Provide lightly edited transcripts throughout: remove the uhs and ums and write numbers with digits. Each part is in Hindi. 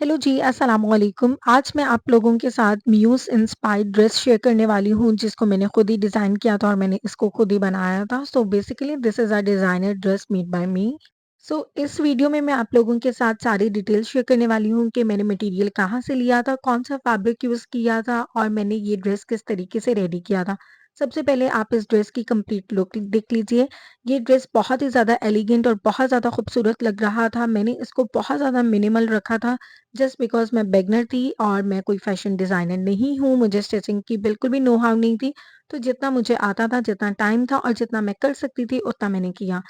हेलो जी, अस्सलाम वालेकुम। आज मैं आप लोगों के साथ म्यूज़ इंस्पायर्ड ड्रेस शेयर करने वाली हूँ, जिसको मैंने खुद ही डिज़ाइन किया था और मैंने इसको खुद ही बनाया था। So basically this is a designer dress made by me. So इस वीडियो में मैं आप लोगों के साथ सारी डिटेल्स शेयर करने वाली हूँ कि मैंने मटेरियल कहाँ से लिया था, कौन-सा फैब्रिक यूज़ किया था और मैंने ये ड्रेस किस तरीके से रेडी किया था। सबसे पहले आप इस ड्रेस की कंप्लीट लुक देख लीजिए। ये ड्रेस बहुत ही ज़्यादा एलिगेंट और बहुत ज़्यादा खूबसूरत लग रहा था। मैंने इसको बहुत ज़्यादा मिनिमल रखा था जस्ट बिकॉज़ मैं बिगिनर थी और मैं कोई फैशन डिज़ाइनर नहीं हूँ, मुझे स्टिचिंग की बिल्कुल भी नो हाउ नहीं थी। तो जितना मुझे आता था, जितना टाइम था और जितना मैं कर सकती थी, उतना मैंने किया।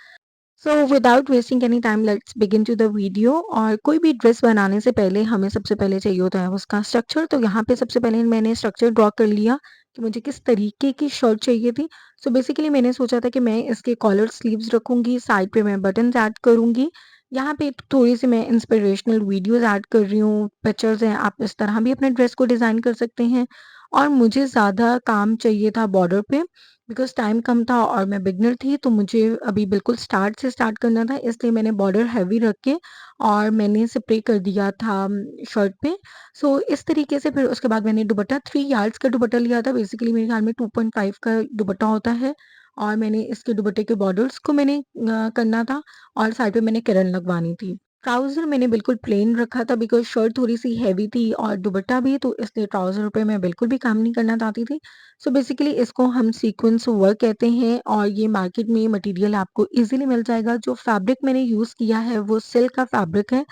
So without wasting any time let's begin to the video. और कोई भी ड्रेस बनाने से पहले हमें सबसे पहले चाहिए होता है उसका स्ट्रक्चर। तो यहाँ पे सबसे पहले मैंने स्ट्रक्चर ड्रॉ कर लिया कि मुझे किस तरीके की शर्ट चाहिए थी। सो बेसिकली मैंने सोचा था कि मैं इसके कॉलर स्लीव्स रखूंगी, साइड पे मैं बटन्स ऐड करूंगी। यहाँ पे थोड़ी सी मैं इंस्पिरेशनल वीडियोस ऐड कर रही हूँ, पिक्चर्स हैं, आप इस तरह भी अपने ड्रेस को डिज़ाइन कर सकते हैं। और मुझे ज़्यादा काम चाहिए था बॉर्डर पे, बिकॉज़ टाइम कम था और मैं बिगिनर थी, तो मुझे अभी बिल्कुल स्टार्ट से स्टार्ट करना था, इसलिए मैंने बॉर्डर हेवी रख के और मैंने स्प्रे कर दिया था शर्ट पे। सो इस तरीके से फिर उसके बाद मैंने दुपट्टा 3 यार्ड्स का दुपट्टा लिया था। बेसिकली मेरे ख्याल में 2.5 का दुपट्टा होता है और मैंने इसके दुपट्टे के बॉर्डर्स को मैंने करना था और साइड पे मैंने किरण लगवानी थी। ट्राउज़र मैंने बिल्कुल प्लेन रखा था बिकॉज़ शर्ट थोड़ी-सी हेवी थी और दुपट्टा भी, तो इसलिए ट्राउज़र पे मैं बिल्कुल भी काम नहीं करना चाहती थी। सो बेसिकली इसको हम सीक्वेंस वर्क कहते हैं और ये मार्केट में मटेरियल आपको इजीली मिल जाएगा। जो फैब्रिक मैंने यूज़ किया है वो सिल्क का फैब्रिक है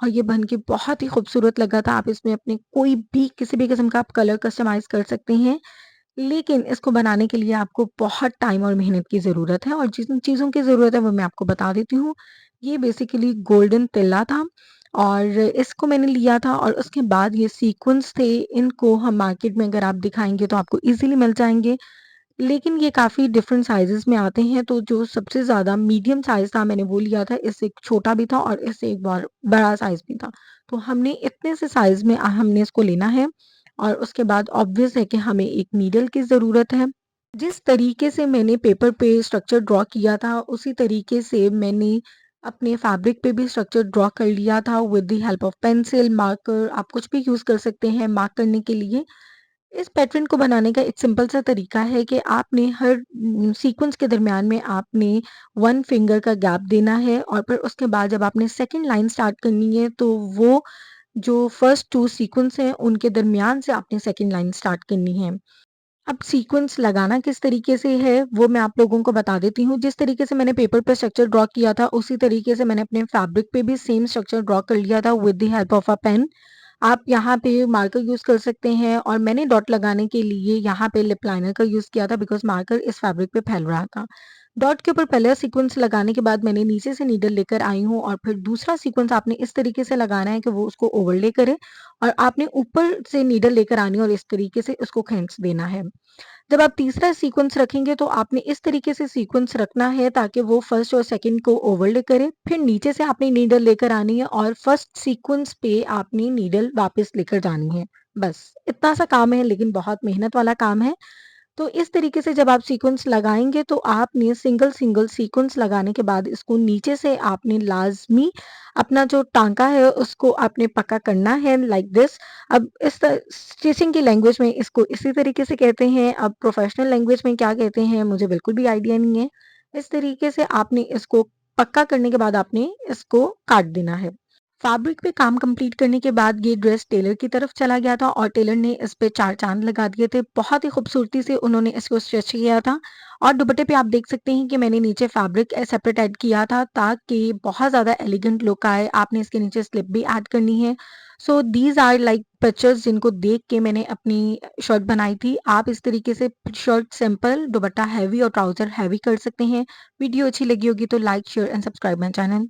और ये बन के बहुत ही खूबसूरत लगा था। आप इसमें अपने कोई भी किसी भी किस्म का आप कलर कस्टमाइज़ कर सकते हैं। लेकिन इसको बनाने के लिए आपको बहुत टाइम और मेहनत की ज़रूरत है और जिन चीज़ों की ज़रूरत है वो मैं आपको बता देती हूँ। ये बेसिकली गोल्डन तिल्ला था और इसको मैंने लिया था और उसके बाद ये सीक्वेंस थे, इनको हम मार्केट में अगर आप दिखाएँगे तो आपको ईज़िली मिल जाएँगे। लेकिन ये काफ़ी डिफरेंट साइज़ेज़ में आते हैं, तो जो सबसे ज़्यादा मीडियम साइज़ था मैंने वो लिया था, इससे एक छोटा भी था और इससे एक और बड़ा साइज़ भी था। तो हमने इतने से साइज़ में हमने इसको लेना है और उसके बाद ऑब्वियस है कि हमें एक नीडल की ज़रूरत है। जिस तरीके से मैंने पेपर पे स्ट्रक्चर ड्रॉ किया था, उसी तरीके से मैंने अपने फैब्रिक पे भी स्ट्रक्चर ड्रॉ कर लिया था with the help of pencil, marker, आप कुछ भी यूज़ कर सकते हैं मार्क करने के लिए। इस पैटर्न को बनाने का एक सिंपल सा तरीका है कि आपने हर सीक्वेंस के दरमियान में आपने 1 फिंगर का गैप देना है और फिर उसके बाद जब आपने सेकंड लाइन स्टार्ट करनी है, तो वो जो फर्स्ट 2 सीक्वेंस हैं उनके दरमियान से आपने सेकंड लाइन स्टार्ट करनी है। अब सीक्वेंस लगाना किस तरीके से है, वो मैं आप लोगों को बता देती हूँ। जिस तरीके से मैंने पेपर पे स्ट्रक्चर ड्रॉ किया था, उसी तरीके से मैंने अपने फैब्रिक पे भी सेम स्ट्रक्चर ड्रॉ कर लिया था with the help of a pen. आप यहाँ पे मार्कर यूज़ कर सकते हैं और मैंने डॉट लगाने के लिए यहाँ पे लिप लाइनर का यूज़ किया था बिकॉज़ मार्कर इस फैब्रिक पे फैल रहा था। डॉट के ऊपर पहला सीक्वेंस लगाने के बाद मैंने नीचे से नीडल लेकर आई हूँ और फिर दूसरा सीक्वेंस आपने इस तरीके से लगाना है कि वो उसको ओवरले करे और आपने ऊपर से नीडल लेकर आनी है और इस तरीके से उसको खींच देना है। जब आप तीसरा सीक्वेंस रखेंगे तो आपने इस तरीके से सीक्वेंस रखना है ताकि वो फर्स्ट और सेकंड को ओवरले करे। फिर नीचे से आपने नीडल लेकर आनी है और फर्स्ट सीक्वेंस पे आपने नीडल वापस लेकर जानी है। बस इतना सा काम है, लेकिन बहुत मेहनत वाला काम है। तो इस तरीके से जब आप सीक्वेंस लगाएँगे तो आपने सिंगल-सिंगल सीक्वेंस लगाने के बाद इसको नीचे से आपने लाज़मी अपना जो टाँका है उसको आपने पक्का करना है लाइक दिस। अब इस स्टिचिंग की लैंग्वेज में इसको इसी तरीके से कहते हैं, अब प्रोफेशनल लैंग्वेज में क्या कहते हैं मुझे बिल्कुल भी आइडिया नहीं है। इस तरीके से आपने इसको पक्का करने के बाद आपने इसको काट देना है। फैब्रिक पे काम कंप्लीट करने के बाद ये ड्रेस टेलर की तरफ चला गया था और टेलर ने इस पे 4 चाँद लगा दिए थे। बहुत ही खूबसूरती से उन्होंने इसको स्टिच किया था और दुपट्टे पे आप देख सकते हैं कि मैंने नीचे फैब्रिक सेपरेट ऐड किया था ताकि बहुत ज़्यादा एलिगेंट लुक आए। आपने इसके नीचे स्लिप भी ऐड करनी है। सो दीज़ आर लाइक पिक्चर्स जिनको देख के मैंने अपनी शर्ट बनाई थी। आप इस तरीके से शर्ट सिंपल, दुपट्टा हेवी और ट्राउज़र हेवी कर सकते हैं। वीडियो अच्छी लगी होगी तो like, share and subscribe my channel.